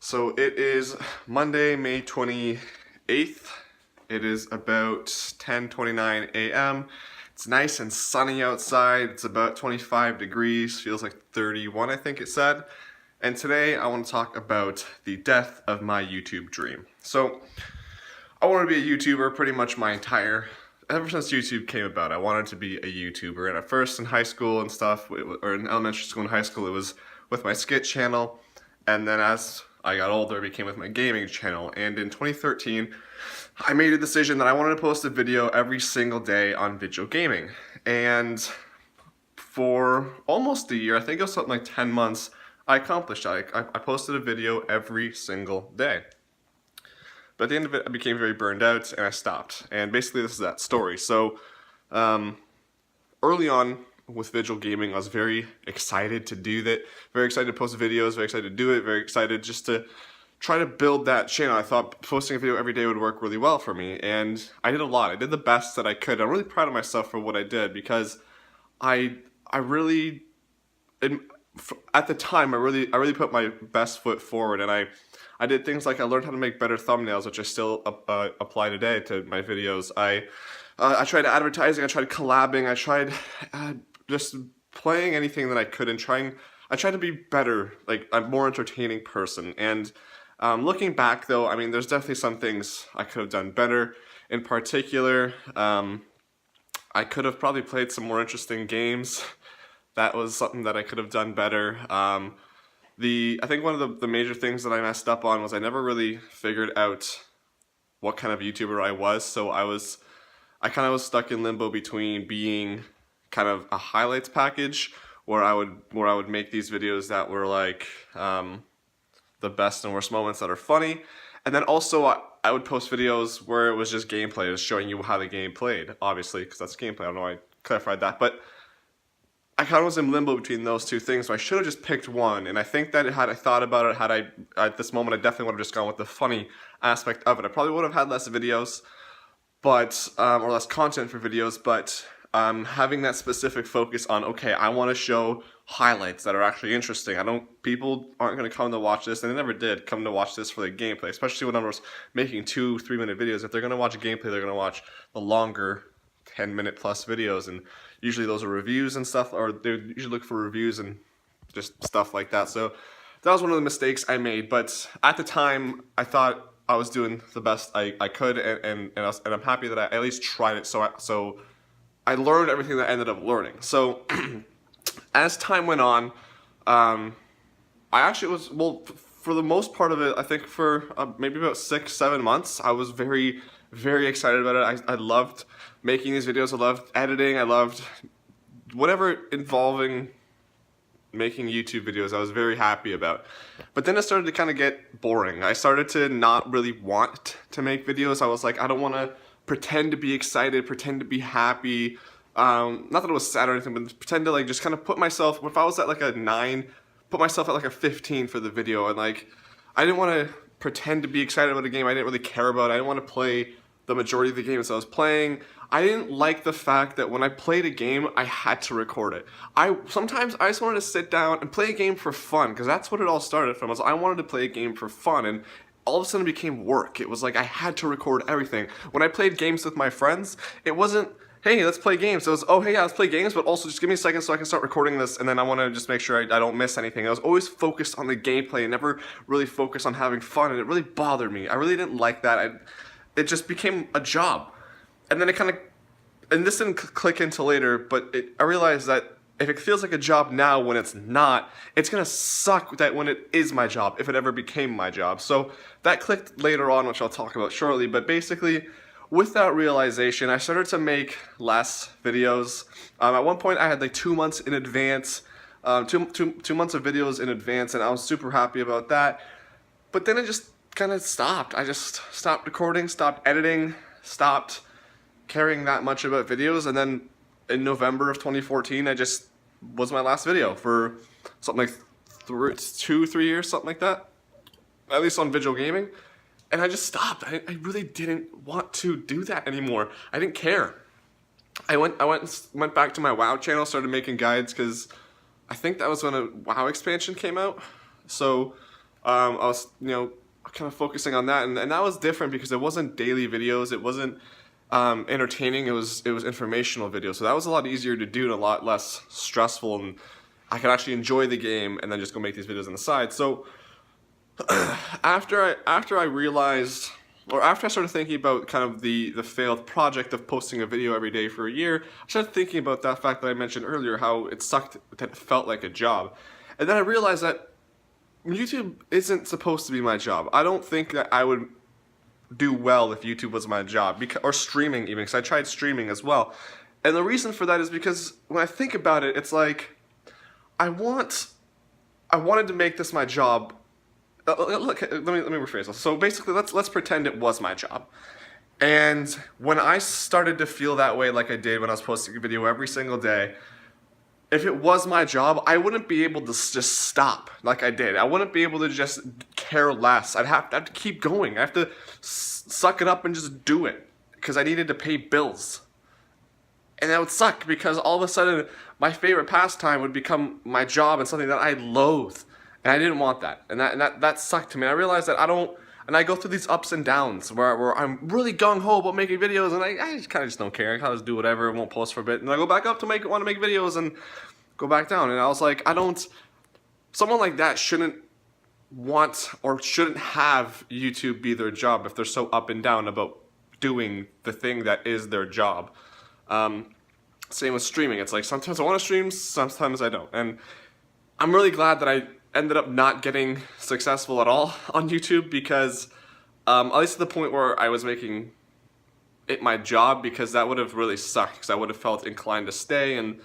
So it is Monday, May 28th. It is about 10:29 a.m. It's nice and sunny outside. It's about 25 degrees, feels like 31 I think it said. And today I want to talk about the death of my YouTube dream. So I wanted to be a YouTuber pretty much ever since YouTube came about. I wanted to be a YouTuber, and at first in high school and stuff, or in elementary school and high school, it was with my skit channel, and then as I got older, it became with my gaming channel. And in 2013, I made a decision that I wanted to post a video every single day on video gaming. And for almost a year, I think it was something like 10 months, I accomplished that. I posted a video every single day. But at the end of it, I became very burned out and I stopped. And basically this is that story. So early on with visual gaming, I was very excited to do that, very excited to post videos, very excited to do it, very excited just to try to build that channel. I thought posting a video every day would work really well for me, and I did a lot. I did the best that I could. I'm really proud of myself for what I did, because I really, at the time, I really put my best foot forward, and I did things like I learned how to make better thumbnails, which I still apply today to my videos. I tried advertising, I tried collabing, I tried just playing anything that I could, and I tried to be better, like a more entertaining person. And looking back though, I mean, there's definitely some things I could have done better. In particular, I could have probably played some more interesting games. That was something that I could have done better. I think one of the major things that I messed up on was I never really figured out what kind of YouTuber I was. So I kind of was stuck in limbo between being kind of a highlights package, where I would make these videos that were like the best and worst moments that are funny, and then also I would post videos where it was just gameplay, just showing you how the game played, obviously, because that's gameplay. I don't know why I clarified that, but I kind of was in limbo between those two things, so I should have just picked one. And I think that had I thought about it, at this moment, I definitely would have just gone with the funny aspect of it. I probably would have had less videos, but or less content for videos, but having that specific focus on, okay, I want to show highlights that are actually interesting. People aren't going to come to watch this, and they never did come to watch this for the gameplay, especially when I was making 2-3 minute videos. If they're going to watch gameplay, they're going to watch the longer 10-minute plus videos, and usually those are reviews and stuff, or they usually look for reviews and just stuff like that. So that was one of the mistakes I made, but at the time I thought I was doing the best I could, and I'm happy that I at least tried it. So I learned everything that I ended up learning. So as time went on, I actually was, well, for the most part of it, I think for maybe about 6-7 months, I was very, very excited about it. I loved making these videos, I loved editing, I loved whatever involving making YouTube videos, I was very happy about. But then it started to kind of get boring. I started to not really want to make videos. I was like, I don't want to pretend to be excited, pretend to be happy. Not that it was sad or anything, but pretend to like just kind of put myself, if I was at like a 9, put myself at like a 15 for the video. And like, I didn't want to pretend to be excited about a game I didn't really care about. I didn't want to play the majority of the games I was playing. I didn't like the fact that when I played a game, I had to record it. Sometimes I just wanted to sit down and play a game for fun, because that's what it all started from. I wanted to play a game for fun, and all of a sudden it became work. It was like I had to record everything. When I played games with my friends, it wasn't, hey, let's play games. It was, oh, hey, yeah, let's play games, but also just give me a second so I can start recording this, and then I want to just make sure I don't miss anything. I was always focused on the gameplay and never really focused on having fun, and it really bothered me. I really didn't like that. It just became a job. And then and this didn't click into later, but I realized that if it feels like a job now when it's not, it's gonna suck that when it is my job, if it ever became my job. So that clicked later on, which I'll talk about shortly, but basically, with that realization, I started to make less videos. At one point, I had like 2 months in advance, two months of videos in advance, and I was super happy about that. But then it just kind of stopped. I just stopped recording, stopped editing, stopped caring that much about videos, and then in November of 2014, I just was my last video for something like 2-3 years, something like that, at least on visual gaming, and I just stopped. I really didn't want to do that anymore. I didn't care. I went back to my WoW channel, started making guides, because I think that was when a WoW expansion came out. So I was, kind of focusing on that, and that was different because it wasn't daily videos, it wasn't entertaining, it was informational videos. So that was a lot easier to do and a lot less stressful, and I could actually enjoy the game and then just go make these videos on the side. So after I realized, or after I started thinking about kind of the failed project of posting a video every day for a year, I started thinking about that fact that I mentioned earlier, how it sucked, that it felt like a job. And then I realized that YouTube isn't supposed to be my job. I don't think that I would do well if YouTube was my job, or streaming even, because I tried streaming as well. And the reason for that is because when I think about it, it's like, I wanted to make this my job. Look, let me rephrase this. So basically, let's pretend it was my job. And when I started to feel that way, like I did when I was posting a video every single day, if it was my job, I wouldn't be able to just stop like I did. I wouldn't be able to just care less. I'd have to keep going. I have to suck it up and just do it because I needed to pay bills. And that would suck because all of a sudden my favorite pastime would become my job and something that I loathe. And I didn't want that. And that sucked to me. I realized that I go through these ups and downs where I'm really gung-ho about making videos, and I just kind of just don't care. I kind of just do whatever, won't post for a bit, and I go back up to want to make videos and go back down. And I was like, someone like that shouldn't want or shouldn't have YouTube be their job if they're so up and down about doing the thing that is their job. Same with streaming. It's like sometimes I want to stream, sometimes I don't. And I'm really glad that I ended up not getting successful at all on YouTube because, at least to the point where I was making it my job, because that would have really sucked because I would have felt inclined to stay and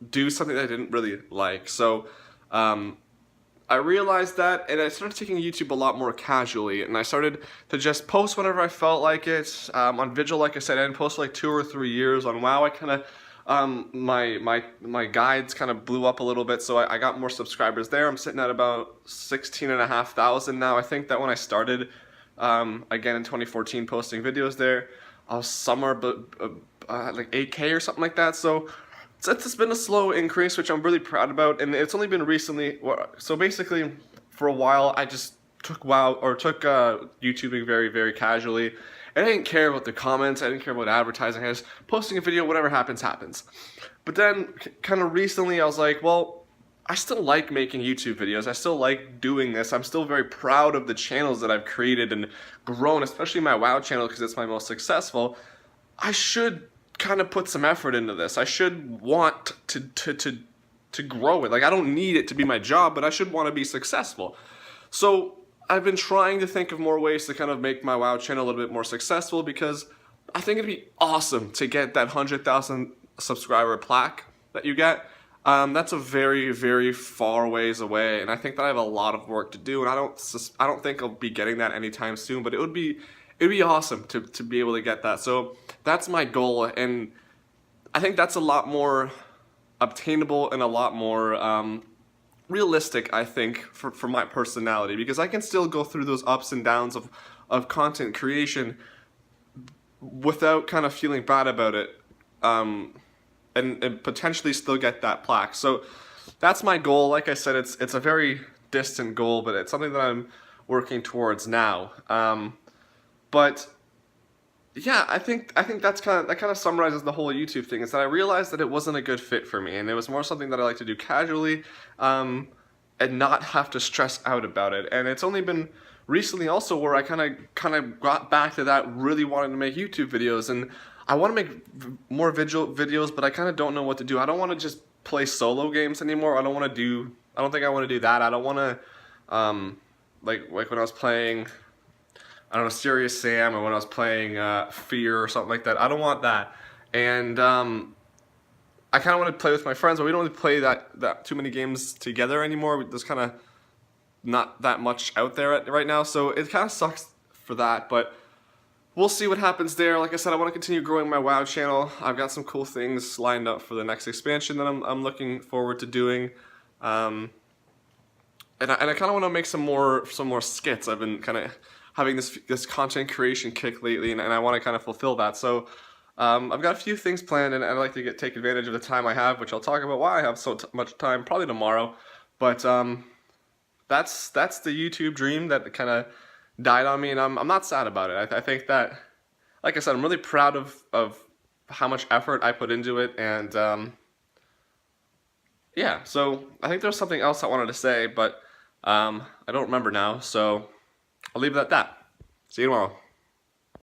do something that I didn't really like. So I realized that, and I started taking YouTube a lot more casually, and I started to just post whenever I felt like it. On Vigil, like I said, I didn't post for like 2 or 3 years. On WoW, I kind of my guides kind of blew up a little bit, so I got more subscribers there. I'm sitting at about 16,500 now. I think that when I started, again in 2014, posting videos there, I was somewhere like 8K or something like that. So it's been a slow increase, which I'm really proud about, and it's only been recently. So basically, for a while, I just took YouTubing very, very casually. I didn't care about the comments, I didn't care about advertising, I was posting a video, whatever happens, happens. But then, kind of recently, I was like, well, I still like making YouTube videos, I still like doing this, I'm still very proud of the channels that I've created and grown, especially my WoW channel because it's my most successful. I should kind of put some effort into this. I should want to grow it. Like, I don't need it to be my job, but I should want to be successful. So I've been trying to think of more ways to kind of make my WoW channel a little bit more successful, because I think it'd be awesome to get that 100,000 subscriber plaque that you get. That's a very, very far ways away, and I think that I have a lot of work to do, and I don't think I'll be getting that anytime soon, but it'd be awesome to be able to get that. So that's my goal, and I think that's a lot more obtainable and a lot more realistic, I think, for my personality, because I can still go through those ups and downs of content creation without kind of feeling bad about it, and potentially still get that plaque. So that's my goal. Like I said, it's a very distant goal, but it's something that I'm working towards now. But yeah, I think that kind of summarizes the whole YouTube thing. Is that I realized that it wasn't a good fit for me, and it was more something that I like to do casually, and not have to stress out about it. And it's only been recently also where I kind of got back to that, really wanting to make YouTube videos, and I want to make more videos, but I kind of don't know what to do. I don't want to just play solo games anymore. I don't think I want to do that. I don't want to like when I was playing, I don't know, Serious Sam, or when I was playing Fear or something like that. I don't want that. And I kind of want to play with my friends, but we don't really play that too many games together anymore. There's kind of not that much out there right now, so it kind of sucks for that, but we'll see what happens there. Like I said, I want to continue growing my WoW channel. I've got some cool things lined up for the next expansion that I'm looking forward to doing. And I kind of want to make some more skits. I've been kind of having this content creation kick lately, and I want to kind of fulfill that. So I've got a few things planned, and I'd like to take advantage of the time I have, which I'll talk about why I have so much time, probably tomorrow. But that's the YouTube dream that kind of died on me, and I'm not sad about it. I think that, like I said, I'm really proud of how much effort I put into it, and yeah. So I think there's something else I wanted to say, but I don't remember now. So I'll leave it at that. See you tomorrow.